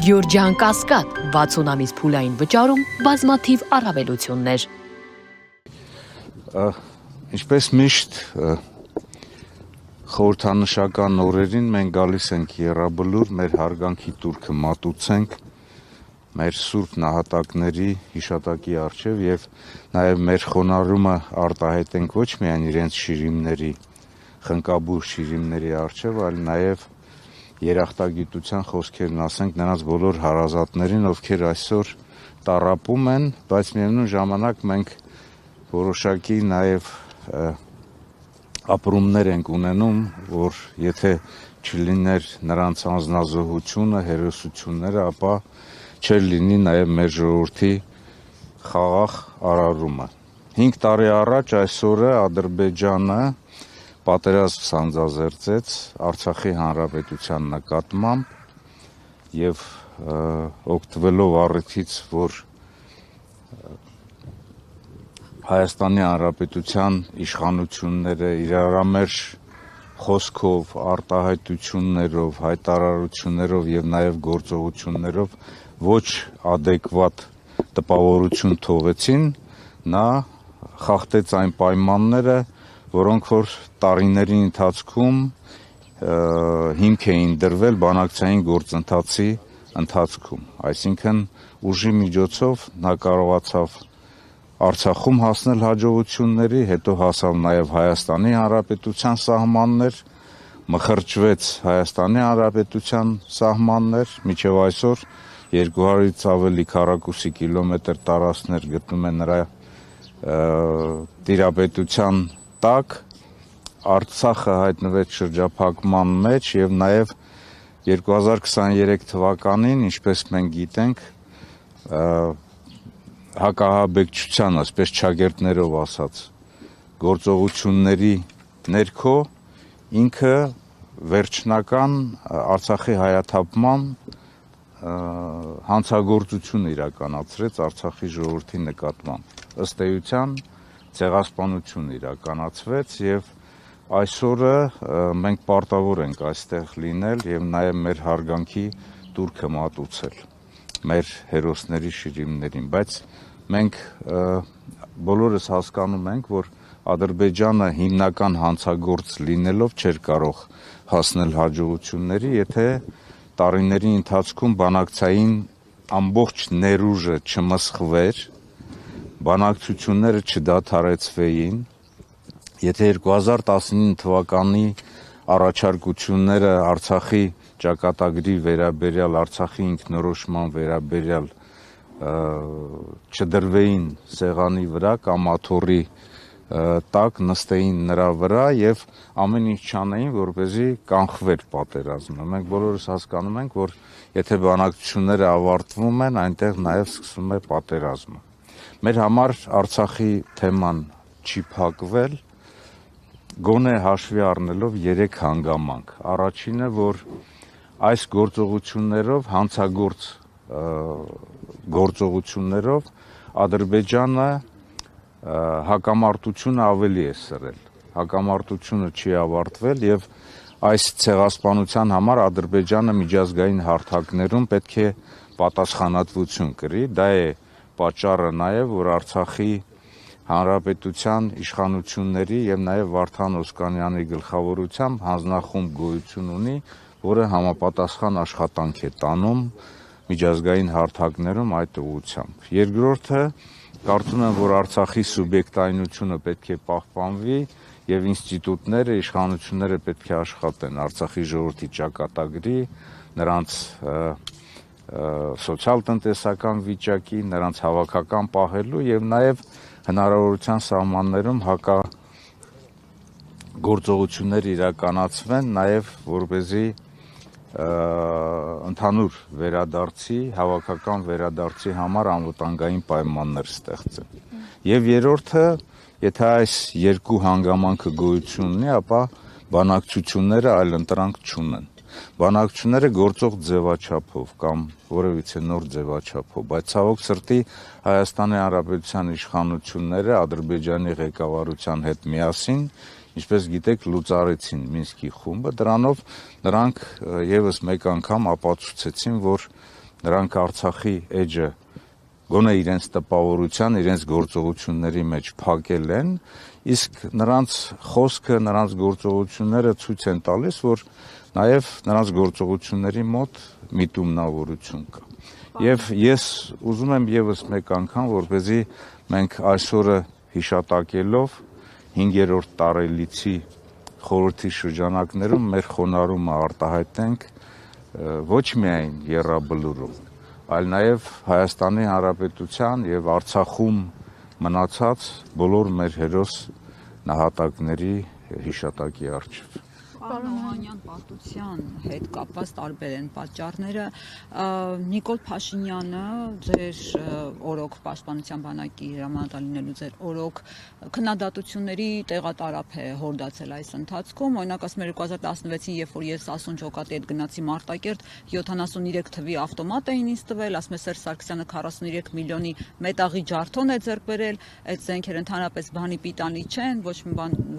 Գյորջյան Կասկադ 60 ամիս փուլային վճարում բազմաթիվ առավելություններ։ Ինչպես միշտ խորհրդանշական օրերին մենք գալիս ենք Եռաբլուր, մեր հարգանքի տուրքը մատուցենք մեր սուրբ նահատակների հիշատակի առջև եւ նաեւ մեր խոնարհումը արտահայտենք ոչ միայն իրենց շիրիմների, խնկաբույր շիրիմների առջև, այլ նաեւ երախտագիտության խոսքերն ասենք նրանց բոլոր հարազատներին, ովքեր այսօր տառապում են, բայց միևնույն ժամանակ մենք որոշակի նաեւ ապրումներ ենք ունենում, որ եթե չլիներ նրանց անձնազոհությունը, հերոսությունները, ապա չէր լինի նաեւ մեր ժողովրդի խաղաղ արարումը։ 5 տարի առաջ այս օրը Ադրբեջանը պատերազմ սանձազերծեց Արցախի հանրապետության նկատմամբ եւ օգտվելով առիթից, որ Հայաստանի Հանրապետության իշխանությունները իրարամերժ խոսքով, արտահայտություններով, հայտարարություններով եւ նաեւ գործողություններով ոչ ադեկվատ տպավորություն թողեցին, նա խախտեց այն պայմանները, որոնք որ տարիների ընթացքում հիմք էին դրվել բանակցային գործընթացի ընթացքում, այսինքն ուժի միջոցով նա կարողացավ Արցախում հասնել հաջողությունների, հետո հասավ նաև Հայաստանի Հանրապետության սահմաններ, մխրճվեց Հայաստանի Հանրապետության սահմաններ, մինչև այսօր 200-ից ավելի քառակուսի կիլոմետր տարածքներ գտնում են նրա տիրապետության տակ, Արցախը հայտնվեց շրջափակման մեջ եւ նաեւ 2023 թվականին, ինչպես մենք գիտենք, հակահաբեկչության, այսպես ճագերտներով ասած, գործողությունների ներքո ինքը վերջնական Արցախի հայաթափման հանցագործություն իրականացրեց Արցախի ժողովրդի նկատմամբ։ Ըստ էության ցեղասպանություն իրականացվեց եւ այսօրը մենք պարտավոր ենք այստեղ լինել եւ նաեւ մեր հարգանքի տուրքը մատուցել մեր հերոսների շիրիմներին, բայց մենք բոլորս հասկանում ենք, որ Ադրբեջանը հիմնական հանցագործ լինելով չէր կարող հասնել հաջողությունների, եթե տարիների ընթացքում բանակցային ամբողջ ներուժը չմսխվեր, բանակցությունները չդադարեցվեին, եթե 2019 թվականի առաջարկությունները Արցախի ճակատագրի վերաբերյալ, Արցախի ինքնորոշման վերաբերյալ չդրվեին սեղանի վրա կամ աթոռի տակ նստեին նրա վրա եւ ամեն ինչ չանեին, որպեսզի կանխվեր պատերազմը։ Մենք բոլորս հասկանում ենք, որ եթե բանակցությունները ավարտվում են, այնտեղ նաեւ սկսվում է պատերազմը։ Մեր համար Արցախի թեման չի փակվել, գոնե հաշվի առնելով 3 հանգամանք։ Առաջինը, որ այս գործողություններով, հանցագործ գործողություններով Ադրբեջանը հակամարտությունը ավելի է սրել։ Հակամարտությունը չի ավարտվել եւ այս ցեղասպանության համար Ադրբեջանը միջազգային հարթակներում պետք է պատասխանատվություն կրի։ Դա է պատճառը նաեւ, որ Արցախի Հանրապետության իշխանությունների եւ նաեւ Վարդան Օսկանյանի գլխավորությամբ հանձնախումբ գոյություն ունի, որը համապատասխան աշխատանք է տանում միջազգային հարթակներում այդ ուղղությամբ։ Երկրորդը, կարծում եմ, որ Արցախի սուբյեկտայնությունը պետք է պահպանվի եւ ինստիտուտները, իշխանությունները պետք է աշխատեն Արցախի ժողովրդի ճակատագրի, նրանց սոցիալ-տնտեսական վիճակի, նրանց հավաքական պահելու եւ նաեւ հնարավորության սահմաններում գործողություններ իրականացվեն, նաեւ որպեսզի ընդհանուր վերադարձի, հավաքական վերադարձի համար անվտանգային պայմաններ ստեղծեն։ Եվ երրորդը, եթե այս երկու հանգամանքը գոյություն ունի, ապա բանակցությունները այլընտրանք չունեն։ Բանակցությունները գործող ձևաչափով կամ որևիցե նոր ձևաչափով, բայց ցավոք սրտի Հայաստանի Հանրապետության իշխանությունները Ադրբեջանի ղեկավարության հետ միասին Ինչպես գիտեք, լուծարեցին Մինսկի խումբը, դրանով նրանք եւս մեկ անգամ ապացուցեցին, որ նրանք Արցախի էջը գոնե իրենց տպավորության, իրենց գործողությունների մեջ փակել են, իսկ նրանց խոսքը, նրանց գործողությունները ցույց են տալիս, որ նաև նրանց գործողությունների մոտ միտումնավորություն կա։ Եվ ես ուզում եմ եւս մեկ անգամ, որպեսզի մենք այսօրը հիշատակելով 5-րդ տարելիցի խորհրդի շրջանակներում մեր խոնարհումը արտահայտենք ոչ միայն Եռաբլուրում, այլ նաև Հայաստանի Հանրապետության եւ Արցախում մնացած բոլոր մեր հերոս նահատակների հիշատակի առջև։ Պարոն Օհանյան, պարտության հետ կապված տարբեր են պատճառները։ Նիկոլ Փաշինյանը ձեր օրոք պաշտպանության բանակի հրամանատար ձեր օրոք քննադատությունների տեղատարափ է հորդացել այս ընթացքում։ Օրինակ ասում 2016-ին, երբ որ ես Ասուն Ջոկատի հետ գնացի Մարտակերտ, 73 թվի ավտոմատ էին ինձ տվել, ասում է Սերժ Սարգսյանը 43 միլիոնի մետաղի ջարդոն է ձեռք բերել, այդ զենքերը ընդհանրապես բանի պիտանի չեն,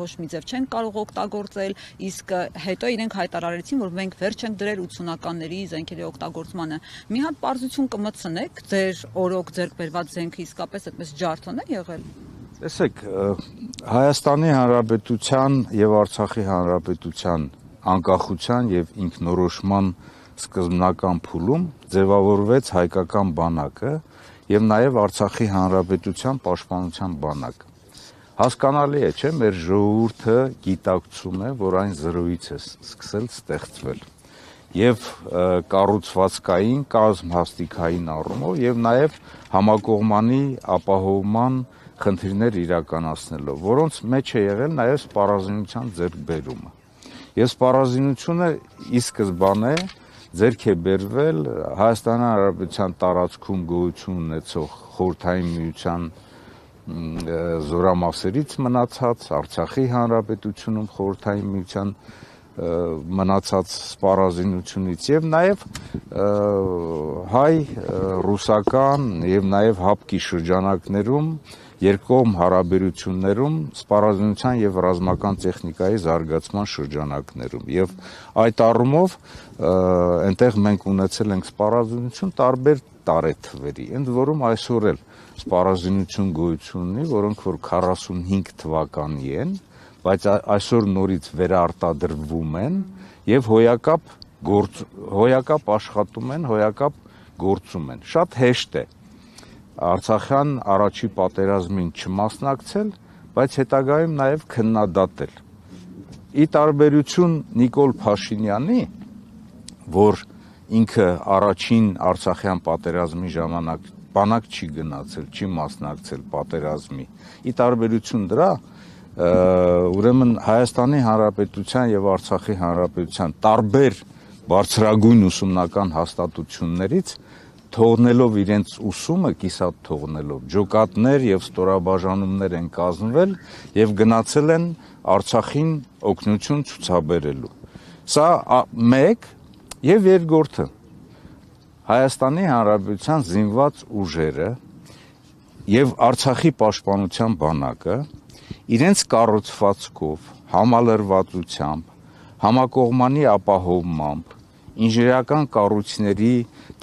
ոչ մի ձև չեն կարող օգտագործել, իսկ հետո իրենք հայտարարեցին, որ մենք վերջ ենք դրել 80-ականների զենքերի օգտագործմանը։ Մի հատ պարզություն կմտցնեք, ձեր օրոք ձեռք բերված զենքը իսկապես այդպես ջարդոն է եղել։ Տեսեք, Հայաստանի Հանրապետության եւ Արցախի Հանրապետության անկախության եւ ինքնորոշման սկզբնական փուլում ձևավորվեց հայկական բանակը եւ նաեւ Արցախի Հանրապետության պաշտպանության բանակը։ Հասկանալի է, չէ՞, մեր ժողովուրդը գիտակցում է, որ այն զրոյից է սկսել ստեղծվել եւ կառուցվածքային, կազմհաստիկային առումով եւ նաեւ համակողմանի ապահովման խնդիրներ իրականացնելով, որոնց մեջ է եղել նաեւ սպառազինության ձեռքբերումը։ Եւ սպառազինությունը ի սկզբանե ձեռք է բերվել Հայաստանի Հանրապետության տարածքում գոյություն ունեցող Խորհրդային Միության զորամասերից մնացած, Արցախի Հանրապետությունում Խորհրդային Միության մնացած սպառազինությունից եւ նաեւ հայ, ռուսական եւ նաեւ հապկի շրջանակներում երկկողմ հարաբերություններում սպառազինության եւ ռազմական տեխնիկայի զարգացման շրջանակներում եւ այդ առումով այնտեղ մենք ունեցել ենք սպառազինություն տարբեր տարեթվերի, ընդ որում այսօր էլ սպառազինություն գոյություն ունի, որոնք որ 45 թվականի են, բայց այսօր նորից վերարտադրվում են եւ հոյակապ աշխատում են, հոյակապ գործում են։ Շատ հեշտ է Արցախյան առաջի պատերազմին չմասնակցել, բայց հետագայում նաեւ քննադատել։ Ի տարբերություն Նիկոլ Փաշինյանի, որ ինքը առաջին Արցախյան պատերազմի ժամանակ բանակ չի գնացել, չի մասնակցել պատերազմի։ Ի տարբերություն դրա, ուրեմն Հայաստանի Հանրապետության եւ Արցախի Հանրապետության տարբեր բարձրագույն ուսումնական հաստատություններից թողնելով իրենց ուսումը, կիսատ թողնելով, ջոկատներ եւ ստորաբաժանումներ են կազմվել եւ գնացել են Արցախին օգնություն ցուցաբերելու։ Սա մեկ եւ երկրորդը Հայաստանի Հանրապետության զինված ուժերը եւ Արցախի պաշտպանության բանակը իրենց կառուցվածքով, համալրվածությամբ, համակողմանի ապահովմամբ, ինժեներական կառույցների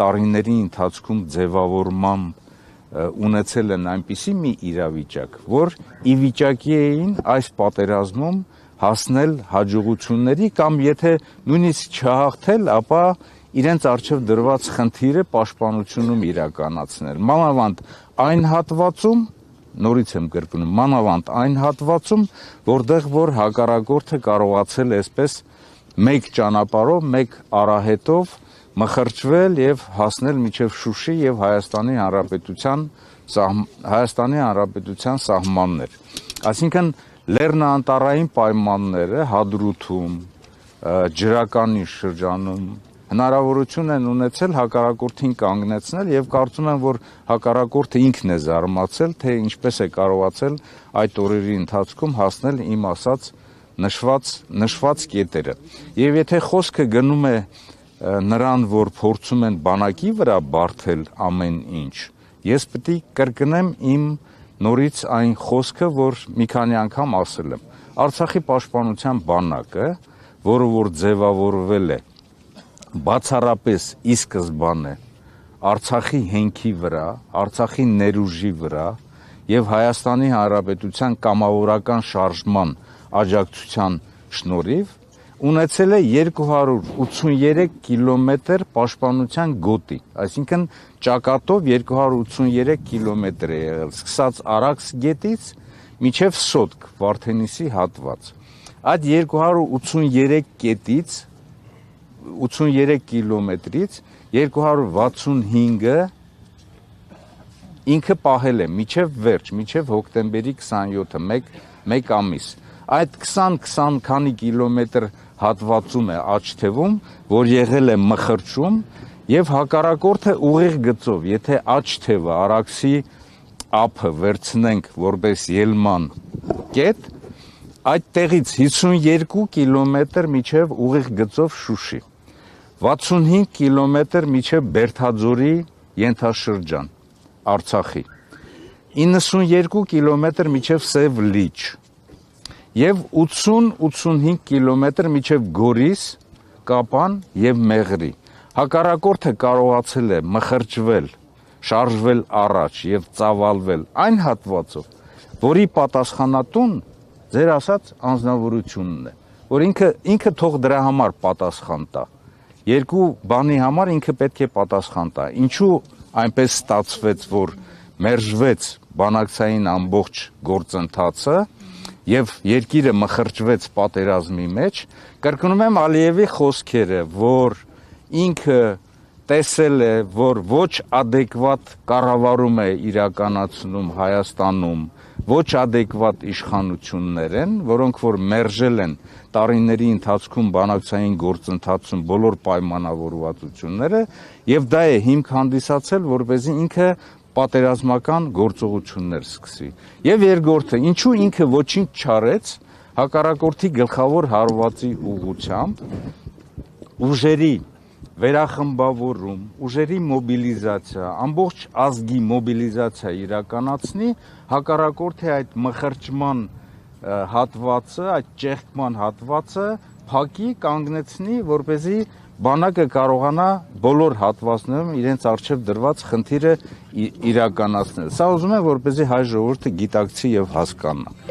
տարիների ընթացքում ձևավորմամբ ունեցել են այնպիսի մի իրավիճակ, որ ի վիճակի էին այս պատերազմում հասնել հաջողությունների կամ եթե նույնիսկ չհաղթել, ապա իրենց առջև դրված խնդիրը պաշտպանությունում իրականացնել։ Մանավանդ այն հատվածում, նորից եմ կրկնում, մանավանդ այն հատվածում, որտեղ որ հակառակորդը կարողացել է այսպես մեկ ճանապարհով, մեկ արահետով մխրճվել եւ հասնել մինչեւ Շուշի եւ Հայաստանի Հանրապետության սահմաններ։ Այսինքն լեռնանատարային պայմանները Հադրութում, ջրականի շրջանում հնարավորություն են ունեցել հակառակորդին կանգնեցնել եւ կարծում եմ, որ հակառակորդը ինքն է զարմացել, թե ինչպես է կարողացել այդ օրերի ընթացքում հասնել իմ ասած նշված կետերը։ Եվ եթե խոսքը գնում է նրան, որ փորձում են բանակի վրա բարթել ամեն ինչ, ես պետք է կրկնեմ իմ նորից այն խոսքը, որ մի քանի անգամ ասել եմ։ Արցախի պաշտպանության բանակը, որը որ ձևավորվել է բացառապես ի սկզբանե Արցախի հենքի վրա, Արցախի ներուժի վրա եւ Հայաստանի Հանրապետության կամավորական շարժման աջակցության շնորհիվ ունեցել է 283 կիլոմետր պաշտպանության գոտի, այսինքն ճակատով 283 կիլոմետր է եղել, սկսած Արաքս գետից մինչև Սոտք, Վարդենիսի հատված։ Այդ 283 կետից 83 կիլոմետրից 265-ը ինքը պահել է մինչև վերջ, մինչև հոկտեմբերի 27-ը, մեկ ամիս։ Այդ 20 քանի կիլոմետր հատվածում է աջ թևում, որ եղել է մխրճում եւ հակառակորդը ուղիղ գծով, եթե աջ թևը Արաքսի ափը վերցնենք որպես ելման կետ, այդտեղից 52 կիլոմետր մինչև ուղիղ գծով Շուշի, 65 կիլոմետր մինչև Բերդաձորի ենթաշրջան Արցախի, 92 կիլոմետր մինչև Սև Լիճ եւ 80-85 կիլոմետր մինչև Գորիս, Կապան եւ Մեղրի։ Հակառակորդը կարողացել է մխրճվել, շարժվել առաջ եւ ծավալվել այն հատվածով, որի պատասխանատուն ձեր ասած անձնավորությունն է, որ ինքը թող դրա համար պատասխան տա։ Երկու բանի համար ինքը պետք է պատասխան տա։ Ինչու այնպես ստացվեց, որ մերժվեց բանակցային ամբողջ գործընթացը եւ երկիրը մխրճվեց պատերազմի մեջ, կրկնում եմ Ալիևի խոսքերը, որ ինքը տեսել է, որ ոչ adekvat կառավարում է իրականացնում Հայաստանում, ոչ adekvat իշխանություններ են, որոնք որ մերժել են տարիների ընթացքում բանակցային գործընթացում բոլոր պայմանավորվածությունները, եւ դա է հիմք հանդիսացել, որպեսզի ինքը պատերազմական գործողություններ սկսի։ Եվ երկրորդը, ինչու ինքը ոչինչ չարեց հակառակորդի գլխավոր հարվածի ուղղությամբ, ուժերի վերախմբավորում, ուժերի մոբիլիզացիա, ամբողջ ազգի մոբիլիզացիա իրականացնի, հակառակորդի այդ մխրճման հատվածը, այդ ճեղքման հատվածը փակի, կանգնեցնի, որպեսզի բանակը կարողանա բոլոր հատվածներում իրենց արժև դրված խնդիրը իրականացնել։ Սա ուզում եմ, որպեսզի հայ ժողովուրդը գիտակցի եւ հասկանա։